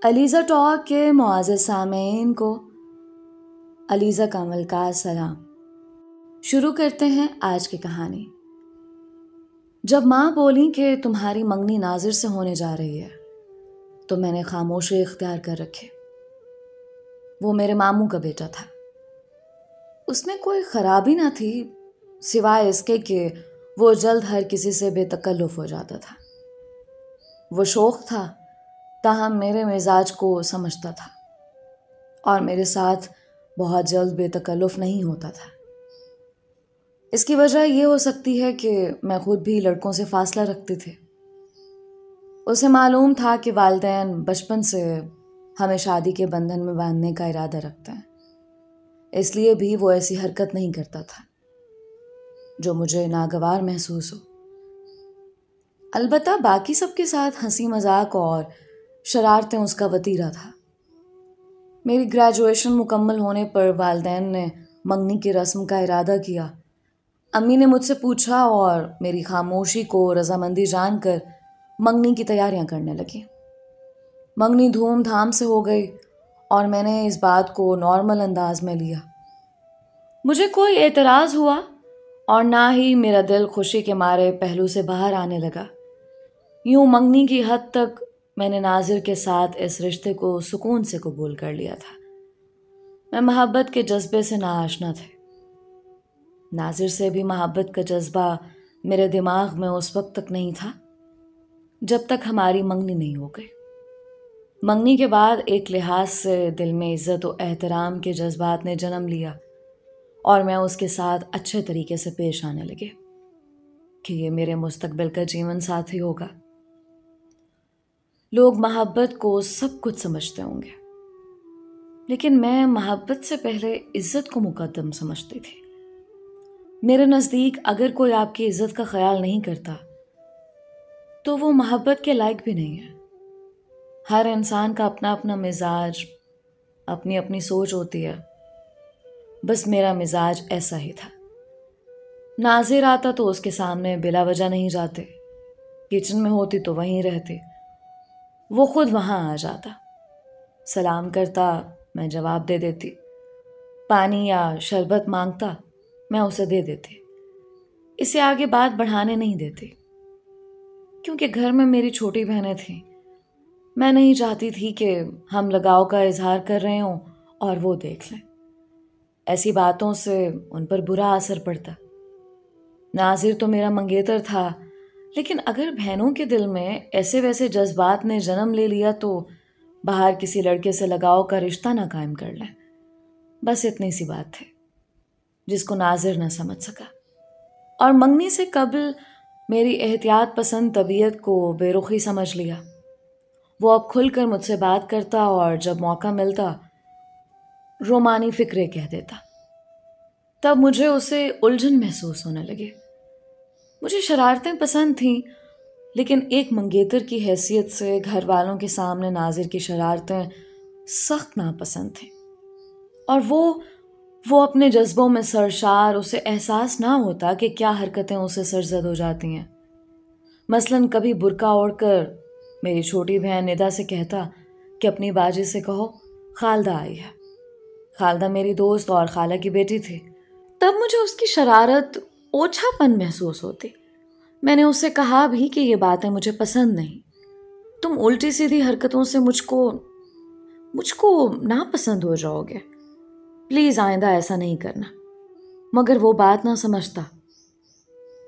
Alizeh talk کے معزز سامعین کو علیزہ کامل کا سلام۔ شروع کرتے ہیں آج کی کہانی۔ جب ماں بولی کہ تمہاری منگنی ناظر سے ہونے جا رہی ہے تو میں نے خاموشی اختیار کر رکھی۔ وہ میرے ماموں کا بیٹا تھا۔ اس میں کوئی خرابی نہ تھی سوائے اس کے کہ وہ جلد ہر کسی سے بے تکلف ہو جاتا تھا۔ وہ شوخ تھا تاہم میرے مزاج کو سمجھتا تھا اور میرے ساتھ بہت جلد بے تکلف نہیں ہوتا تھا۔ اس کی وجہ یہ ہو سکتی ہے کہ میں خود بھی لڑکوں سے فاصلہ رکھتی تھی۔ اسے معلوم تھا کہ والدین بچپن سے ہمیں شادی کے بندھن میں باندھنے کا ارادہ رکھتے ہیں، اس لیے بھی وہ ایسی حرکت نہیں کرتا تھا جو مجھے ناگوار محسوس ہو۔ البتہ باقی سب کے ساتھ ہنسی مذاق اور شرارتیں اس کا وتیرہ تھا۔ میری گریجویشن مکمل ہونے پر والدین نے منگنی کی رسم کا ارادہ کیا۔ امی نے مجھ سے پوچھا اور میری خاموشی کو رضامندی جان کر منگنی کی تیاریاں کرنے لگی۔ منگنی دھوم دھام سے ہو گئی اور میں نے اس بات کو نارمل انداز میں لیا۔ مجھے کوئی اعتراض ہوا اور نہ ہی میرا دل خوشی کے مارے پہلو سے باہر آنے لگا۔ یوں منگنی کی حد تک میں نے ناظر کے ساتھ اس رشتے کو سکون سے قبول کر لیا تھا۔ میں محبت کے جذبے سے ناآشنا تھے۔ ناظر سے بھی محبت کا جذبہ میرے دماغ میں اس وقت تک نہیں تھا جب تک ہماری منگنی نہیں ہو گئی۔ منگنی کے بعد ایک لحاظ سے دل میں عزت و احترام کے جذبات نے جنم لیا اور میں اس کے ساتھ اچھے طریقے سے پیش آنے لگے کہ یہ میرے مستقبل کا جیون ساتھی ہوگا۔ لوگ محبت کو سب کچھ سمجھتے ہوں گے، لیکن میں محبت سے پہلے عزت کو مقدم سمجھتی تھی۔ میرے نزدیک اگر کوئی آپ کی عزت کا خیال نہیں کرتا تو وہ محبت کے لائق بھی نہیں ہے۔ ہر انسان کا اپنا اپنا مزاج، اپنی اپنی سوچ ہوتی ہے۔ بس میرا مزاج ایسا ہی تھا۔ ناظر آتا تو اس کے سامنے بلا وجہ نہیں جاتے، کچن میں ہوتی تو وہیں رہتے، وہ خود وہاں آ جاتا، سلام کرتا، میں جواب دے دیتی، پانی یا شربت مانگتا، میں اسے دے دیتی۔ اسے آگے بات بڑھانے نہیں دیتی، کیونکہ گھر میں میری چھوٹی بہنیں تھیں۔ میں نہیں چاہتی تھی کہ ہم لگاؤ کا اظہار کر رہے ہوں اور وہ دیکھ لیں۔ ایسی باتوں سے ان پر برا اثر پڑتا۔ ناظر تو میرا منگیتر تھا، لیکن اگر بہنوں کے دل میں ایسے ویسے جذبات نے جنم لے لیا تو باہر کسی لڑکے سے لگاؤ کا رشتہ نہ قائم کر لیں۔ بس اتنی سی بات تھی جس کو ناظر نہ سمجھ سکا، اور منگنی سے قبل میری احتیاط پسند طبیعت کو بے رخی سمجھ لیا۔ وہ اب کھل کر مجھ سے بات کرتا اور جب موقع ملتا رومانی فکرے کہہ دیتا۔ تب مجھے اسے الجھن محسوس ہونے لگے۔ مجھے شرارتیں پسند تھیں، لیکن ایک منگیتر کی حیثیت سے گھر والوں کے سامنے ناظر کی شرارتیں سخت ناپسند تھیں، اور وہ اپنے جذبوں میں سرشار، اسے احساس نہ ہوتا کہ کیا حرکتیں اسے سرزد ہو جاتی ہیں۔ مثلاً کبھی برقع اوڑھ کر میری چھوٹی بہن ندا سے کہتا کہ اپنی باجی سے کہو خالدہ آئی ہے۔ خالدہ میری دوست اور خالہ کی بیٹی تھی۔ تب مجھے اس کی شرارت، اوچھا پن محسوس ہوتی۔ میں نے اس سے کہا بھی کہ یہ باتیں مجھے پسند نہیں، تم الٹی سیدھی حرکتوں سے مجھ کو ناپسند ہو جاؤ گے، پلیز آئندہ ایسا نہیں کرنا۔ مگر وہ بات نہ سمجھتا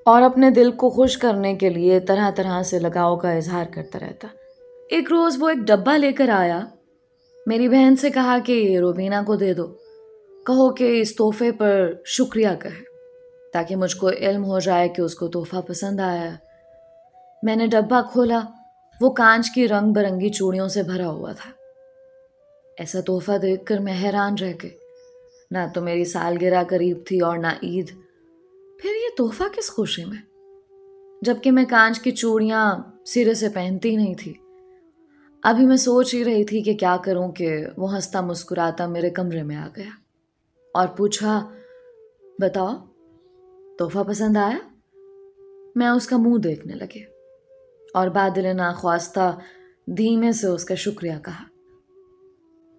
اور اپنے دل کو خوش کرنے کے لیے طرح طرح سے لگاؤ کا اظہار کرتا رہتا۔ ایک روز وہ ایک ڈبہ لے کر آیا۔ میری بہن سے کہا کہ روبینہ کو دے دو، کہو کہ اس تحفے پر شکریہ کہے تاکہ مجھ کو علم ہو جائے کہ اس کو تحفہ پسند آیا۔ میں نے ڈبہ کھولا، وہ کانچ کی رنگ برنگی چوڑیوں سے بھرا ہوا تھا۔ ایسا تحفہ دیکھ کر میں حیران رہ گئی۔ نہ تو میری سالگرہ قریب تھی اور نہ عید، پھر یہ تحفہ کس خوشی میں، جبکہ میں کانچ کی چوڑیاں سرے سے پہنتی نہیں تھی۔ ابھی میں سوچ ہی رہی تھی کہ کیا کروں کہ وہ ہنستا مسکراتا میرے کمرے میں آ گیا اور پوچھا، بتاؤ تحفہ پسند آیا؟ میں اس کا منہ دیکھنے لگے اور بادل ناخواستہ دھیمے سے اس کا شکریہ کہا۔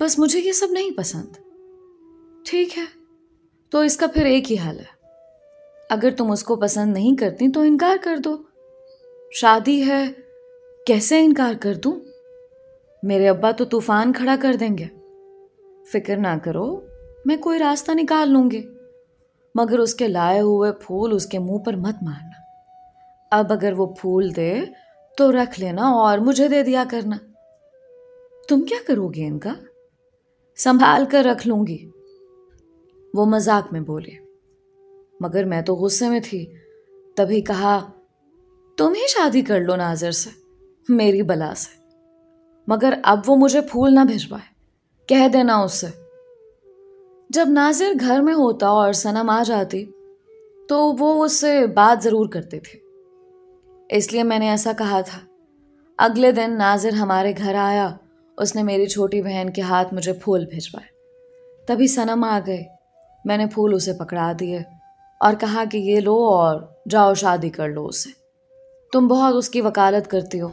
بس مجھے یہ سب نہیں پسند. ٹھیک ہے تو اس کا پھر ایک ہی حل ہے. اگر تم اس کو پسند نہیں کرتی تو انکار کر دو. شادی ہے، کیسے انکار کر دوں؟ میرے ابا تو طوفان کھڑا کر دیں گے. فکر نہ کرو، میں کوئی راستہ نکال لوں گی، مگر اس کے لائے ہوئے پھول اس کے منہ پر مت مارنا. اب اگر وہ پھول دے تو رکھ لینا اور مجھے دے دیا کرنا. تم کیا کرو گے ان کا؟ سنبھال کر رکھ لوں گی. وہ مذاق میں بولے، مگر میں تو غصے میں تھی. تبھی کہا، تم ہی شادی کر لو ناظر سے، میری بلا سے. مگر اب وہ مجھے پھول نہ بھجوائے، کہہ دینا اس سے. جب ناظر گھر میں ہوتا اور صنم آ جاتی تو وہ اس سے بات ضرور کرتے تھے، اس لیے میں نے ایسا کہا تھا. اگلے دن ناظر ہمارے گھر آیا. اس نے میری چھوٹی بہن کے ہاتھ مجھے پھول بھجوائے. تبھی صنم آ گئے. میں نے پھول اسے پکڑا دیے اور کہا کہ یہ لو اور جاؤ شادی کر لو اس سے. تم بہت اس کی وکالت کرتی ہو،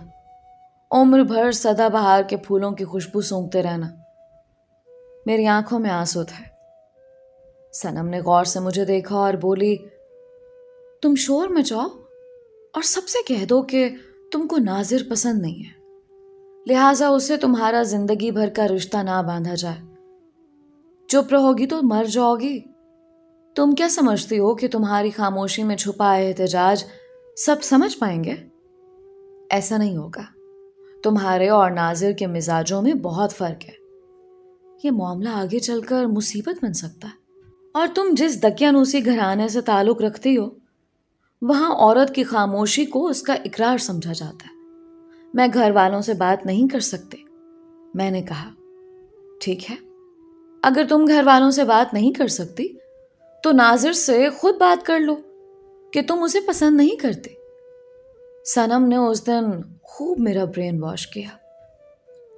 عمر بھر سدا بہار کے پھولوں کی خوشبو سونگھتے رہنا. میری آنکھوں میں آنسو تھے. صنم نے غور سے مجھے دیکھا اور بولی، تم شور مچاؤ اور سب سے کہہ دو کہ تم کو ناظر پسند نہیں ہے، لہٰذا اسے تمہارا زندگی بھر کا رشتہ نہ باندھا جائے. چپ رہو گی تو مر جاؤ گی. تم کیا سمجھتی ہو کہ تمہاری خاموشی میں چھپا احتجاج سب سمجھ پائیں گے؟ ایسا نہیں ہوگا. تمہارے اور ناظر کے مزاجوں میں بہت فرق ہے. یہ معاملہ آگے چل کر مصیبت بن سکتا ہے. اور تم جس دقیانوسی گھرانے سے تعلق رکھتی ہو، وہاں عورت کی خاموشی کو اس کا اقرار سمجھا جاتا ہے. میں گھر والوں سے بات نہیں کر سکتے. میں نے کہا، ٹھیک ہے، اگر تم گھر والوں سے بات نہیں کر سکتی تو ناظر سے خود بات کر لو کہ تم اسے پسند نہیں کرتے. صنم نے اس دن خوب میرا برین واش کیا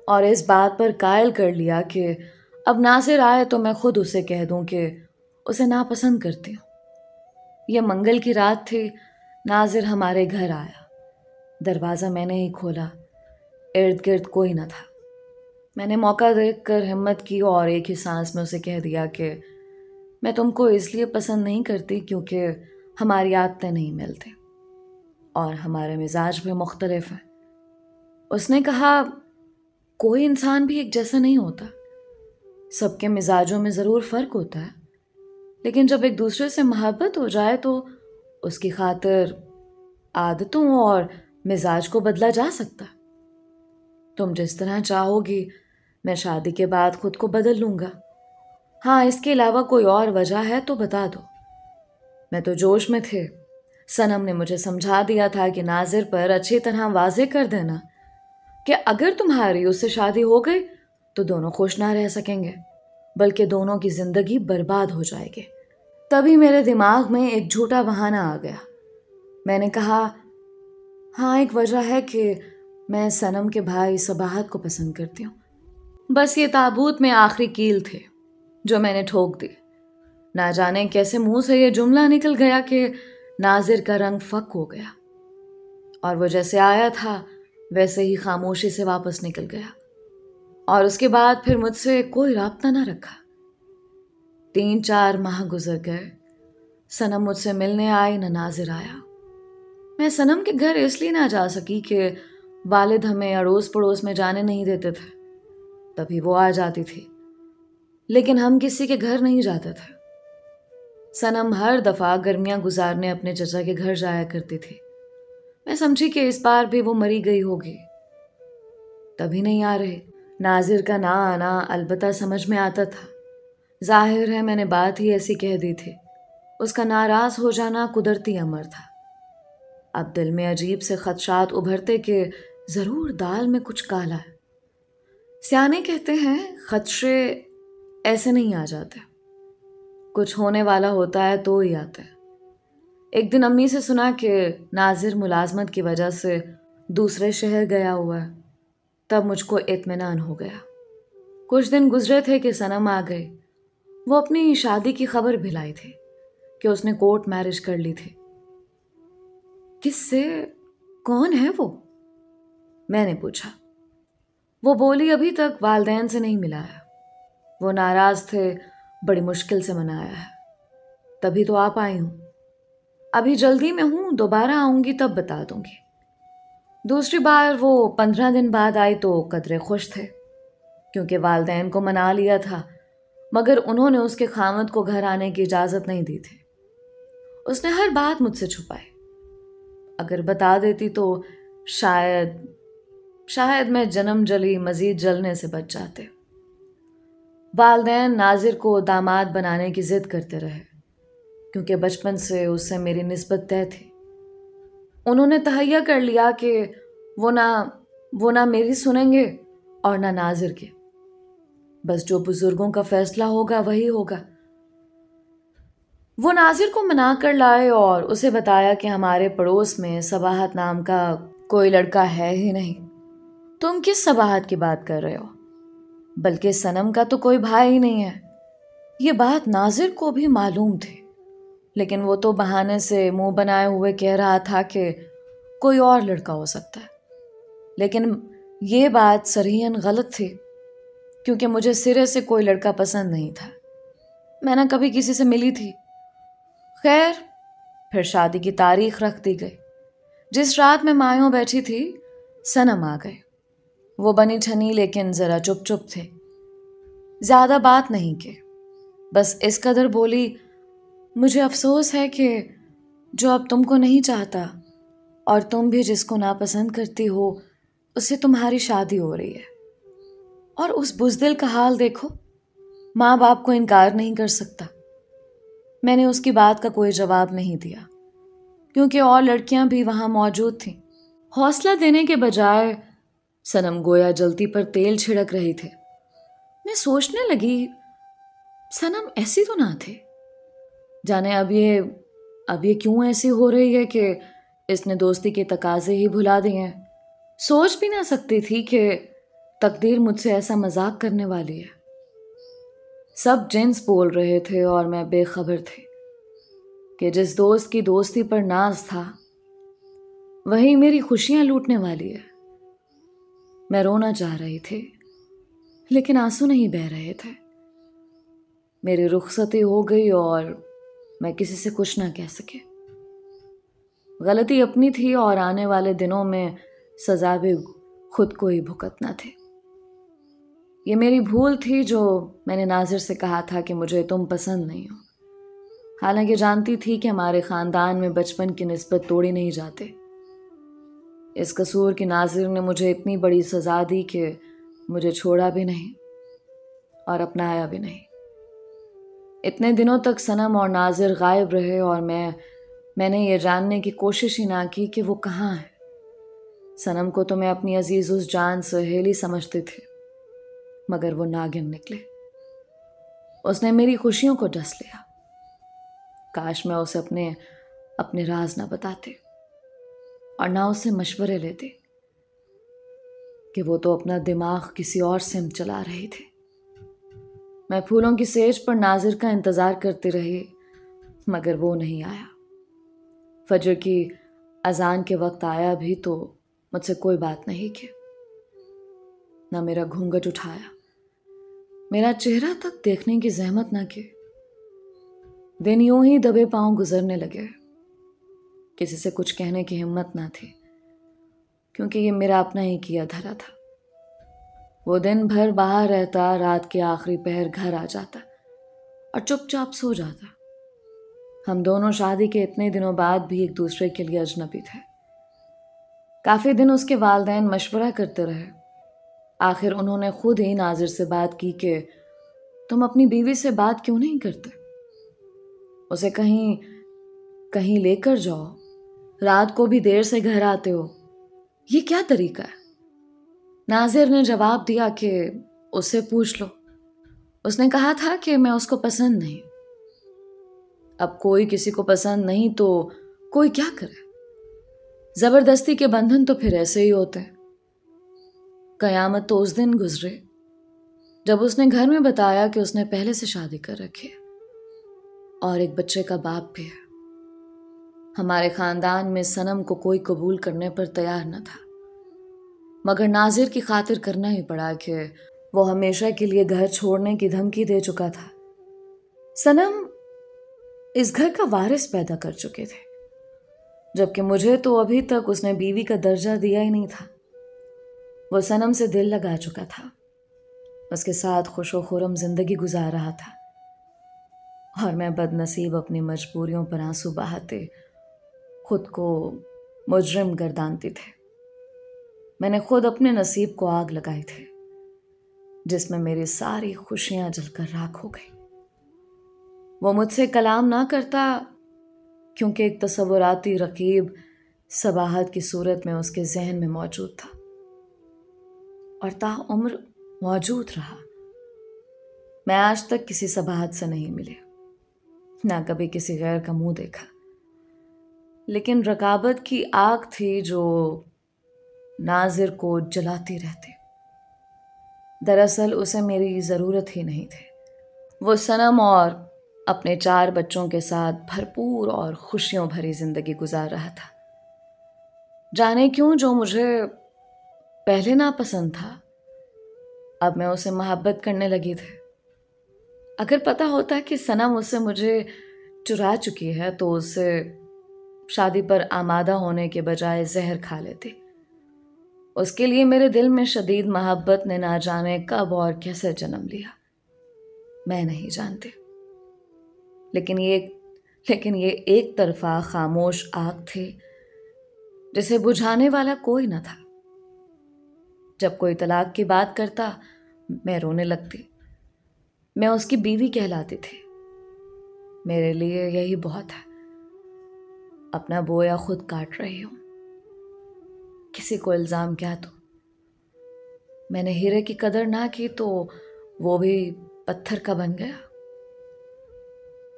اور اس بات پر قائل کر لیا کہ اب ناظر آئے تو میں خود اسے کہہ دوں کہ اسے ناپسند کرتی ہوں. یہ منگل کی رات تھی. ناظر ہمارے گھر آیا. دروازہ میں نے ہی کھولا. ارد گرد کوئی نہ تھا. میں نے موقع دیکھ کر ہمت کی اور ایک ہی سانس میں اسے کہہ دیا کہ میں تم کو اس لیے پسند نہیں کرتی کیونکہ ہماری عادتیں نہیں ملتی اور ہمارے مزاج بھی مختلف ہیں. اس نے کہا، کوئی انسان بھی ایک جیسا نہیں ہوتا. سب کے مزاجوں میں ضرور فرق ہوتا ہے، لیکن جب ایک دوسرے سے محبت ہو جائے تو اس کی خاطر عادتوں اور مزاج کو بدلا جا سکتا. تم جس طرح چاہو گی میں شادی کے بعد خود کو بدل لوں گا. ہاں، اس کے علاوہ کوئی اور وجہ ہے تو بتا دو. میں تو جوش میں تھے. صنم نے مجھے سمجھا دیا تھا کہ ناظر پر اچھی طرح واضح کر دینا کہ اگر تمہاری اس سے شادی ہو گئی تو دونوں خوش نہ رہ سکیں گے، بلکہ دونوں کی زندگی برباد ہو جائے گی. تبھی میرے دماغ میں ایک جھوٹا بہانہ آ گیا. میں نے کہا، ہاں، ایک وجہ ہے کہ میں صنم کے بھائی صباحت کو پسند کرتی ہوں. بس یہ تابوت میں آخری کیل تھے جو میں نے ٹھوک دی. نہ جانے کیسے منہ سے یہ جملہ نکل گیا کہ ناظر کا رنگ فک ہو گیا اور وہ جیسے آیا تھا ویسے ہی خاموشی سے واپس نکل گیا اور اس کے بعد پھر مجھ سے کوئی رابطہ نہ رکھا. 3-4 ماہ گزر گئے. صنم مجھ سے ملنے آئی، نہ ناظر آیا. میں صنم کے گھر اس لیے نہ جا سکی کہ والد ہمیں اڑوس پڑوس میں جانے نہیں دیتے تھے. تبھی وہ آ جاتی تھی، لیکن ہم کسی کے گھر نہیں جاتے تھے. صنم ہر دفعہ گرمیاں گزارنے اپنے چچا کے گھر جایا کرتی تھی. میں سمجھی کہ اس بار بھی وہ مری گئی ہوگی. تبھی نہیں آ رہے. ناظر کا نہ آنا البتہ سمجھ میں آتا تھا. ظاہر ہے میں نے بات ہی ایسی کہہ دی تھی. اس کا ناراض ہو جانا قدرتی امر تھا. اب دل میں عجیب سے خدشات ابھرتے کہ ضرور دال میں کچھ کالا ہے. سیانے کہتے ہیں خدشے ایسے نہیں آ جاتے، کچھ ہونے والا ہوتا ہے تو ہی آتے ہیں. ایک دن امی سے سنا کہ ناظر ملازمت کی وجہ سے دوسرے شہر گیا ہوا ہے. تب مجھ کو اطمینان ہو گیا. کچھ دن گزرے تھے کہ صنم آ گئی. وہ اپنی شادی کی خبر بھلائی تھی کہ اس نے کورٹ میرج کر لی تھی. کس سے؟ کون ہے وہ؟ میں نے پوچھا. وہ بولی، ابھی تک والدین سے نہیں ملا ہے. وہ ناراض تھے، بڑی مشکل سے منایا ہے، تبھی تو آپ آئی ہوں۔ ابھی جلدی میں ہوں، دوبارہ آؤں گی تب بتا دوں گی۔ دوسری بار وہ 15 دن بعد آئی تو قدرے خوش تھے، کیونکہ والدین کو منا لیا تھا، مگر انہوں نے اس کے خاوند کو گھر آنے کی اجازت نہیں دی تھی۔ اس نے ہر بات مجھ سے چھپائی، اگر بتا دیتی تو شاید میں جنم جلی مزید جلنے سے بچ جاتے۔ والدین ناظر کو داماد بنانے کی ضد کرتے رہے، کیونکہ بچپن سے اس سے میری نسبت طے تھی۔ انہوں نے تہیہ کر لیا کہ وہ نہ میری سنیں گے اور نہ ناظر کے، بس جو بزرگوں کا فیصلہ ہوگا وہی ہوگا۔ وہ ناظر کو منا کر لائے اور اسے بتایا کہ ہمارے پڑوس میں صباحت نام کا کوئی لڑکا ہے ہی نہیں۔ تم کس صباحت کی بات کر رہے ہو؟ بلکہ صنم کا تو کوئی بھائی ہی نہیں ہے۔ یہ بات ناظر کو بھی معلوم تھی، لیکن وہ تو بہانے سے منہ بنائے ہوئے کہہ رہا تھا کہ کوئی اور لڑکا ہو سکتا ہے۔ لیکن یہ بات صریحاً غلط تھی، کیونکہ مجھے سرے سے کوئی لڑکا پسند نہیں تھا۔ میں نہ کبھی کسی سے ملی تھی۔ خیر، پھر شادی کی تاریخ رکھ دی گئی۔ جس رات میں مایوں بیٹھی تھی، صنم آ گئے۔ وہ بنی ٹھنی لیکن ذرا چپ چپ تھے، زیادہ بات نہیں کی، بس اس قدر بولی، مجھے افسوس ہے کہ جو اب تم کو نہیں چاہتا اور تم بھی جس کو ناپسند کرتی ہو اس سے تمہاری شادی ہو رہی ہے۔ اور اس بزدل کا حال دیکھو، ماں باپ کو انکار نہیں کر سکتا۔ میں نے اس کی بات کا کوئی جواب نہیں دیا، کیونکہ اور لڑکیاں بھی وہاں موجود تھیں۔ حوصلہ دینے کے بجائے صنم گویا جلتی پر تیل چھڑک رہی تھے۔ میں سوچنے لگی، صنم ایسی تو نہ تھے، جانے اب یہ کیوں ایسی ہو رہی ہے کہ اس نے دوستی کے تقاضے ہی بھلا دیے ہیں۔ سوچ بھی نہ سکتی تھی کہ تقدیر مجھ سے ایسا مذاق کرنے والی ہے۔ سب جنس بول رہے تھے اور میں بے خبر تھی کہ جس دوست کی دوستی پر ناز تھا وہی میری خوشیاں لوٹنے والی ہے۔ میں رونا چاہ رہی تھی، لیکن آنسو نہیں بہہ رہے تھے۔ میری رخصتی ہو گئی اور میں کسی سے کچھ نہ کہہ سکے۔ غلطی اپنی تھی اور آنے والے دنوں میں سزا بھی خود کو ہی بھگتنا تھی۔ یہ میری بھول تھی جو میں نے ناظر سے کہا تھا کہ مجھے تم پسند نہیں ہو، حالانکہ جانتی تھی کہ ہمارے خاندان میں بچپن کی نسبت توڑی نہیں جاتے۔ اس قصور کی ناظر نے مجھے اتنی بڑی سزا دی کہ مجھے چھوڑا بھی نہیں اور اپنایا بھی نہیں۔ اتنے دنوں تک صنم اور ناظر غائب رہے اور میں نے یہ جاننے کی کوشش ہی نہ کی کہ وہ کہاں ہے۔ صنم کو تو میں اپنی عزیز اس جان سہیلی سمجھتی تھی، مگر وہ ناگن نکلے۔ اس نے میری خوشیوں کو ڈس لیا۔ کاش میں اسے اپنے راز نہ بتاتے اور نہ اس سے مشورے لیتے، کہ وہ تو اپنا دماغ کسی اور سمت چلا رہی تھی۔ میں پھولوں کی سیج پر ناظر کا انتظار کرتی رہی، مگر وہ نہیں آیا۔ فجر کی اذان کے وقت آیا بھی تو مجھ سے کوئی بات نہیں کی، نہ میرا گھونگھٹ اٹھایا، میرا چہرہ تک دیکھنے کی زحمت نہ کی۔ دن یوں ہی دبے پاؤں گزرنے لگے۔ کسی سے کچھ کہنے کی ہمت نہ تھی، کیونکہ یہ میرا اپنا ہی کیا دھرا تھا۔ وہ دن بھر باہر رہتا، رات کے آخری پہر گھر آ جاتا اور چپ چاپ سو جاتا۔ ہم دونوں شادی کے اتنے دنوں بعد بھی ایک دوسرے کے لیے اجنبی تھے۔ کافی دن اس کے والدین مشورہ کرتے رہے۔ آخر انہوں نے خود ہی ناظر سے بات کی کہ تم اپنی بیوی سے بات کیوں نہیں کرتے؟ اسے کہیں لے کر جاؤ، رات کو بھی دیر سے گھر آتے ہو، یہ کیا طریقہ ہے؟ ناظر نے جواب دیا کہ اس سے پوچھ لو، اس نے کہا تھا کہ میں اس کو پسند نہیں۔ اب کوئی کسی کو پسند نہیں تو کوئی کیا کرے؟ زبردستی کے بندھن تو پھر ایسے ہی ہوتے ہیں۔ قیامت تو اس دن گزرے جب اس نے گھر میں بتایا کہ اس نے پہلے سے شادی کر رکھی ہے اور ایک بچے کا باپ بھی ہے۔ ہمارے خاندان میں صنم کو کوئی قبول کرنے پر تیار نہ تھا، مگر ناظر کی خاطر کرنا ہی پڑا کہ وہ ہمیشہ کے لیے گھر چھوڑنے کی دھمکی دے چکا تھا۔ صنم اس گھر کا وارث پیدا کر چکے تھے، جبکہ مجھے تو ابھی تک اس نے بیوی کا درجہ دیا ہی نہیں تھا۔ وہ صنم سے دل لگا چکا تھا، اس کے ساتھ خوش و خرم زندگی گزار رہا تھا، اور میں بد نصیب اپنی مجبوریوں پر آنسو بہاتے خود کو مجرم گردانتی تھے۔ میں نے خود اپنے نصیب کو آگ لگائی تھی، جس میں میری ساری خوشیاں جل کر راکھ ہو گئی۔ وہ مجھ سے کلام نہ کرتا کیونکہ ایک تصوراتی رقیب صباحت کی صورت میں اس کے ذہن میں موجود تھا، اور تاعمر موجود رہا۔ میں آج تک کسی صباحت سے نہیں ملی، نہ کبھی کسی غیر کا منہ دیکھا، لیکن رقابت کی آگ تھی جو ناظر کو جلاتی رہتی۔ دراصل اسے میری ضرورت ہی نہیں تھی۔ وہ صنم اور اپنے 4 بچوں کے ساتھ بھرپور اور خوشیوں بھری زندگی گزار رہا تھا۔ جانے کیوں جو مجھے پہلے ناپسند تھا، اب میں اسے محبت کرنے لگی تھی۔ اگر پتہ ہوتا کہ صنم اس سے مجھے چرا چکی ہے تو اس سے شادی پر آمادہ ہونے کے بجائے زہر کھا لیتی۔ اس کے لیے میرے دل میں شدید محبت نے نہ جانے کب اور کیسے جنم لیا، میں نہیں جانتی۔ لیکن یہ ایک طرفہ خاموش آگ تھی جسے بجھانے والا کوئی نہ تھا۔ جب کوئی طلاق کی بات کرتا میں رونے لگتی۔ میں اس کی بیوی کہلاتی تھی۔ میرے لیے یہی بہت ہے۔ اپنا بویا خود کاٹ رہی ہوں۔ کسی کو الزام کیا تو میں نے ہیرے کی قدر نہ کی تو وہ بھی پتھر کا بن گیا۔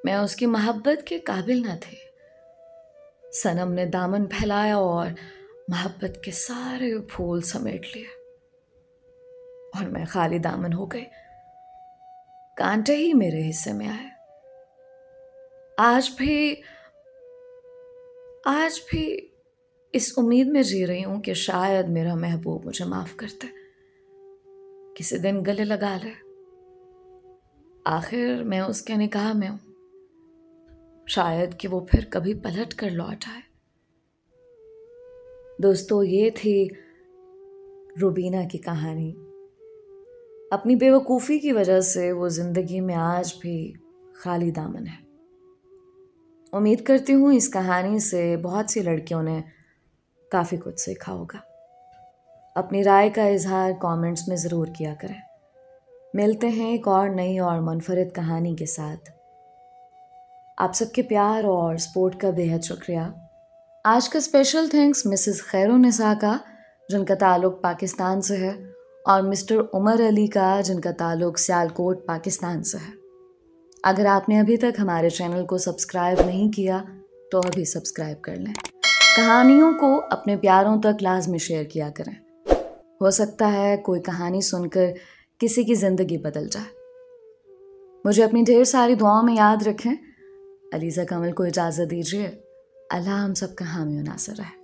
میں اس کی محبت کے قابل نہ تھی۔ صنم نے دامن پھیلایا اور محبت کے سارے پھول سمیٹ لیے، اور میں خالی دامن ہو گئی۔ کانٹے ہی میرے حصے میں آئے۔ آج بھی اس امید میں جی رہی ہوں کہ شاید میرا محبوب مجھے معاف کرتے، کسی دن گلے لگا لے۔ آخر میں اس کے نکاح میں ہوں، شاید کہ وہ پھر کبھی پلٹ کر لوٹ آئے۔ دوستو، یہ تھی روبینہ کی کہانی۔ اپنی بے وقوفی کی وجہ سے وہ زندگی میں آج بھی خالی دامن ہے۔ امید کرتی ہوں اس کہانی سے بہت سی لڑکیوں نے کافی کچھ سیکھا ہوگا۔ اپنی رائے کا اظہار کامنٹس میں ضرور کیا کریں۔ ملتے ہیں ایک اور نئی اور منفرد کہانی کے ساتھ۔ آپ سب کے پیار اور سپورٹ کا بے حد شکریہ۔ آج کا اسپیشل تھینکس مسز خیرالنساء کا، جن کا تعلق پاکستان سے ہے، اور مسٹر عمر علی کا، جن کا تعلق سیالکوٹ پاکستان سے ہے۔ اگر آپ نے ابھی تک ہمارے چینل کو سبسکرائب نہیں کیا تو ابھی سبسکرائب کر لیں۔ کہانیوں کو اپنے پیاروں تک لازمی شیئر کیا کریں۔ ہو سکتا ہے کوئی کہانی سن کر کسی کی زندگی بدل جائے۔ مجھے اپنی ڈھیر ساری دعاؤں میں یاد رکھیں۔ علیزہ کمل کو اجازت دیجیے۔ اللہ ہم سب کا حامی و ناصر رہے۔